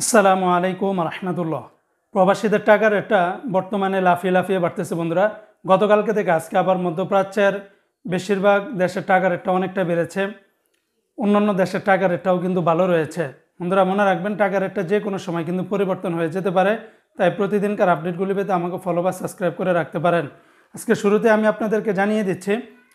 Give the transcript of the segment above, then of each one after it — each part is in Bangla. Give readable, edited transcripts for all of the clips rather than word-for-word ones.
আসসালামু আলাইকুম রহমতুল্লাহ। প্রবাসীদের টাকার রেটটা বর্তমানে লাফিয়ে লাফিয়ে বাড়তেছে বন্ধুরা। গতকালকে থেকে আজকে আবার মধ্যপ্রাচ্যের বেশিরভাগ দেশের টাকার রেটটা অনেকটা বেড়েছে। অন্যান্য দেশের টাকার রেটটাও কিন্তু ভালো রয়েছে। বন্ধুরা মনে রাখবেন, টাকার রেটটা যে কোনো সময় কিন্তু পরিবর্তন হয়ে যেতে পারে, তাই প্রতিদিনকার আপডেটগুলি পেতে আমাকে ফলো বা সাবস্ক্রাইব করে রাখতে পারেন। আজকে শুরুতে আমি আপনাদেরকে জানিয়ে দিচ্ছি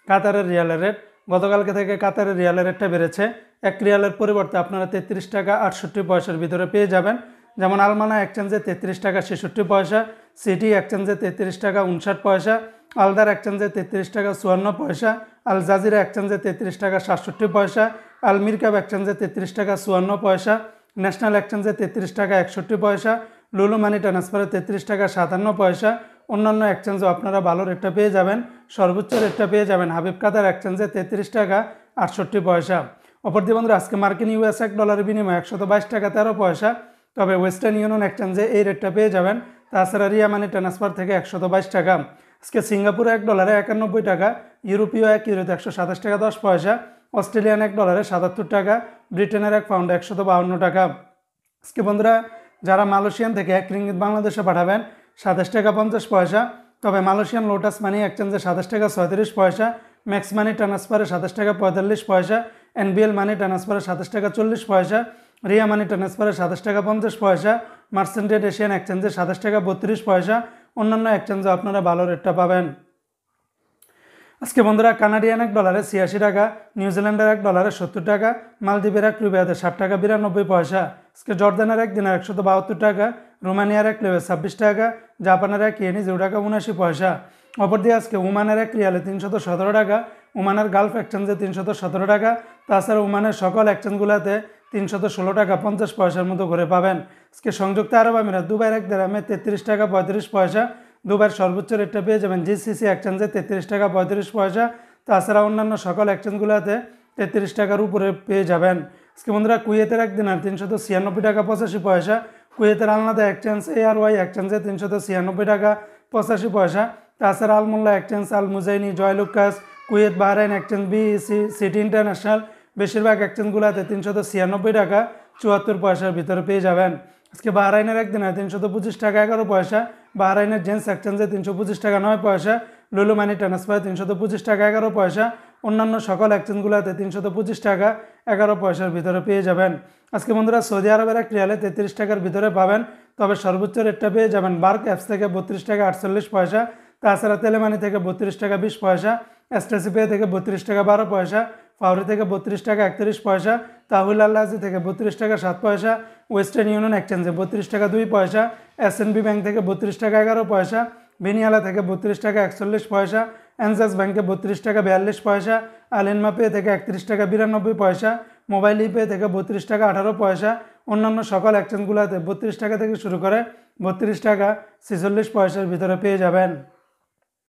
কাতারের রিয়ালের রেট। গতকালকে থেকে কাতারের রিয়ালের রেটটা বেড়েছে। 1 রিয়ালের পরিবর্তে আপনারা 33 টাকা 68 পয়সার ভিতরে পেয়ে যাবেন। যেমন আলমানা এক্সচেঞ্জে 33 টাকা 66 পয়সা, সিটি এক্সচেঞ্জে 33 টাকা 59 পয়সা, আলদার এক্সচেঞ্জে 33 টাকা 54 পয়সা, আল জাজিরা এক্সচেঞ্জে 33 টাকা 67 পয়সা, আল মিরকাব এক্সচেঞ্জে 33 টাকা 54 পয়সা, ন্যাশনাল এক্সচেঞ্জে 33 টাকা 61 পয়সা, লুলু মানি ট্রান্সফারে 33 টাকা 57 পয়সা। অন্যান্য এক্সচেঞ্জও আপনারা ভালো রেটটা পেয়ে যাবেন। সর্বোচ্চ রেটটা পেয়ে যাবেন হাবিব কাতার এক্সচেঞ্জে 33 টাকা 68 পয়সা। অপরদিকে বন্ধুরা, আজকে মার্কিন ইউএস $1 বিনিময়ে 122 টাকা 13 পয়সা। তবে ওয়েস্টার্ন ইউনিয়ন এক্সচেঞ্জে এই রেটটা পেয়ে যাবেন। তাছাড়া রিয়া মানি ট্রান্সফার থেকে 122 টাকা। আজকে সিঙ্গাপুরে $1 91 টাকা, ইউরোপীয় 1 ইউরোতে 127 টাকা 10 পয়সা, অস্ট্রেলিয়ান $1 77 টাকা, ব্রিটেনের 1 পাউন্ডে 152 টাকা। আজকে বন্ধুরা, যারা মালয়েশিয়ান থেকে 1 রিঙ্গিত বাংলাদেশে পাঠাবেন 27 টাকা 50 পয়সা। তবে মালয়েশিয়ান লোটাস মানি এক্সচেঞ্জে 27 টাকা 37 পয়সা, ম্যাক্স মানি ট্রান্সফারে 27 টাকা 45 পয়সা, এনবিএল মানি ট্রান্সফারে 27 টাকা 40 পয়সা, রিয়া মানি ট্রান্সফারে 27 টাকা 50 পয়সা, মার্সেন্টেড এশিয়ান এক্সচেঞ্জে 27 টাকা 32 পয়সা। অন্যান্য এক্সচেঞ্জে আপনারা ভালো রেটটা পাবেন। আজকে বন্ধুরা, কানাডিয়ান $1 86 টাকা, নিউজিল্যান্ডের $1 70 টাকা, মালদ্বীপের 1 রুপিয়াতে 60 টাকা 92 পয়সা। আজকে জর্দানের 1 দিনার 172 টাকা, রোমানিয়ার 1 লেবে 26 টাকা, জাপানের 1 ইয়েনি 0 টাকা 79 পয়সা। অপরদিকে আজকে ওমানের 1 রিয়ালে 317 টাকা, ওমানের গালফ এক্সচেঞ্জে 317 টাকা। তাছাড়া ওমানের সকল এক্সচেঞ্জগুলোতে 316 টাকা 50 পয়সার মতো করে পাবেন। আজকে সংযুক্ত আরব আমিরাত দুবাইয়ের 1 দিরহামে 33 টাকা 35 পয়সা। দুবাইয়ের সর্বোচ্চ রেটটা পেয়ে যাবেন জিসিসি এক্সচেঞ্জে 33 টাকা 35 পয়সা। তাছাড়া অন্যান্য সকল এক্সচেঞ্জগুলোতে 33 টাকার উপরে পেয়ে যাবেন। আজকে বন্ধুরা, কুয়েতের 1 দিনার 396 টাকা 85 পয়সা, কুয়েতের আলনাদা এক্সচেঞ্জ ARY এক্সচেঞ্জে 396 টাকা 85 পয়সা। তাছাড়া Al Mulla Exchange, Al Muzaini, Joyalukkas, Kuwait Bahrain Exchange, BEC, City International বেশিরভাগ এক্সচেঞ্জগুলোতে 396 টাকা 74 পয়সার ভিতরে পেয়ে যাবেন। আজকে বাহরাইনের 1 দিনার 325 টাকা 11 পয়সা, বাহরাইনের জেন্স এক্সচেঞ্জে 325 টাকা 9 পয়সা, লুলু মানি ট্রান্সফারে 325 টাকা 11 পয়সা। অন্যান্য সকল এক্সচেঞ্জগুলোতে 325 টাকা 11 পয়সার ভিতরে পেয়ে যাবেন। আজকে বন্ধুরা, সৌদি আরবের 1 রিয়ালে 33 টাকার ভিতরে পাবেন। তবে সর্বোচ্চ রেটটা পেয়ে যাবেন বার্ক অ্যাপস থেকে 32 টাকা 48 পয়সা। তাছাড়া তেলেমানি থেকে 32 টাকা 20 পয়সা, এসটিসি পে থেকে 32 টাকা 12 পয়সা, ফাউরি থেকে 32 টাকা 31 পয়সা, তাহুল আল্লাজি থেকে 32 টাকা 7 পয়সা, ওয়েস্টার্ন ইউনিয়ন এক্সচেঞ্জে 32 টাকা 2 পয়সা, এসএনবি ব্যাংক থেকে 32 টাকা 11 পয়সা, বেনিয়ালা থেকে 32 টাকা 41 পয়সা, এনজাস ব্যাংকে 32 টাকা 42 পয়সা, আলিনমা পে থেকে 31 টাকা 92 পয়সা, মোবাইল ইপে থেকে 32 টাকা 18 পয়সা। অন্যান্য সকল এক্সচেঞ্জগুলোতে 32 টাকা থেকে শুরু করে 32 টাকা 46 পয়সার ভিতরে পেয়ে যাবেন।